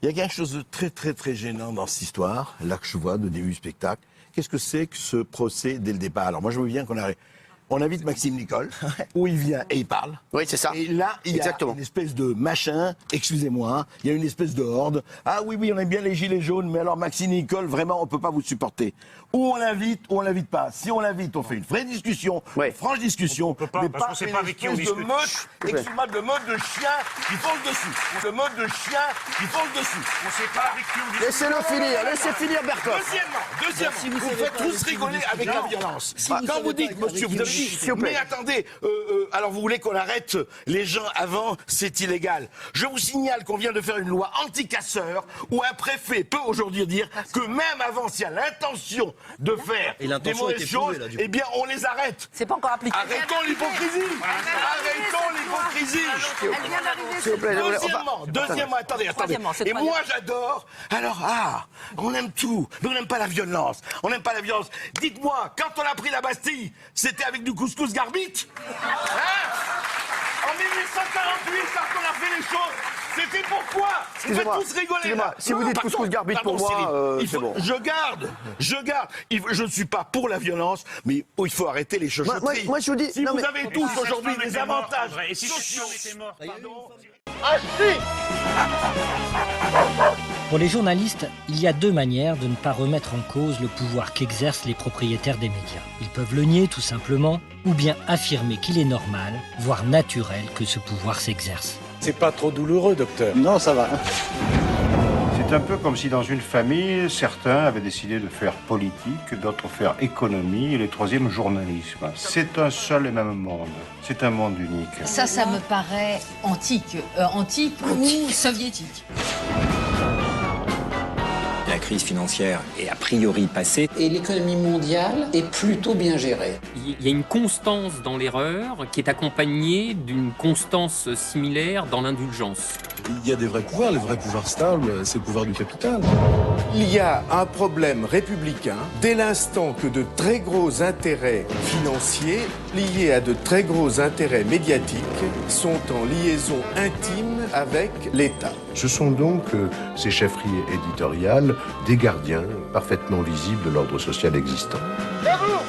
Il y a quelque chose de très très très gênant dans cette histoire, là que je vois de début du spectacle. Qu'est-ce que c'est que ce procès dès le départ? Alors moi je veux bien on invite Maxime Nicole, où il vient et il parle. Oui, c'est ça. Et là, il y a une espèce de machin, excusez-moi, il y a une espèce de horde. Ah oui, oui, on aime bien les gilets jaunes, mais alors Maxime Nicole, vraiment, on ne peut pas vous supporter. Ou on l'invite, ou on l'invite pas. Si on l'invite, on fait une vraie discussion, une franche discussion. On peut pas, mais parce qu'on sait pas avec qui on discute. Excuse-moi, de mode de chien qui fonce dessus. Le mode de chien qui fonce dessus. On sait pas avec qui on discute. Laissez-le finir, laissez finir Bertov. Deuxièmement, vous faites tous rigoler avec la violence. Quand vous dites, monsieur, vous avez dit, mais attendez, alors vous voulez qu'on arrête les gens avant, c'est illégal. Je vous signale qu'on vient de faire une loi anti-casseurs où un préfet peut aujourd'hui dire que même avant, s'il y a l'intention de faire des mauvaises choses, eh bien on les arrête. C'est pas encore appliqué. Arrêtons l'hypocrisie. Deuxièmement, attendez. Et moi j'adore. Alors, on aime tout, mais on n'aime pas la violence. Dites-moi, quand on a pris la Bastille, c'était avec du couscous garbite? En 1848, quand on a fait les choses, c'était pourquoi? Vous faites tous rigoler là. Si vous dites couscous garbite pour moi, c'est bon. Je garde. Je ne suis pas pour la violence, mais il faut arrêter les chuchoteries. Moi, je vous dis... Si vous avez tous aujourd'hui des avantages Et si sociaux... était mort, Pour les journalistes, il y a deux manières de ne pas remettre en cause le pouvoir qu'exercent les propriétaires des médias. Ils peuvent le nier tout simplement, ou bien affirmer qu'il est normal, voire naturel, que ce pouvoir s'exerce. C'est pas trop douloureux, docteur? Non, ça va. C'est un peu comme si dans une famille, certains avaient décidé de faire politique, d'autres faire économie et les troisièmes journalisme. C'est un seul et même monde. C'est un monde unique. Ça me paraît antique ou soviétique. La crise financière est a priori passée. Et l'économie mondiale est plutôt bien gérée. Il y a une constance dans l'erreur qui est accompagnée d'une constance similaire dans l'indulgence. Il y a des vrais pouvoirs, les vrais pouvoirs stables, c'est le pouvoir du capital. Il y a un problème républicain dès l'instant que de très gros intérêts financiers liés à de très gros intérêts médiatiques sont en liaison intime avec l'État. Ce sont donc ces chefferies éditoriales des gardiens parfaitement visibles de l'ordre social existant. Bravo!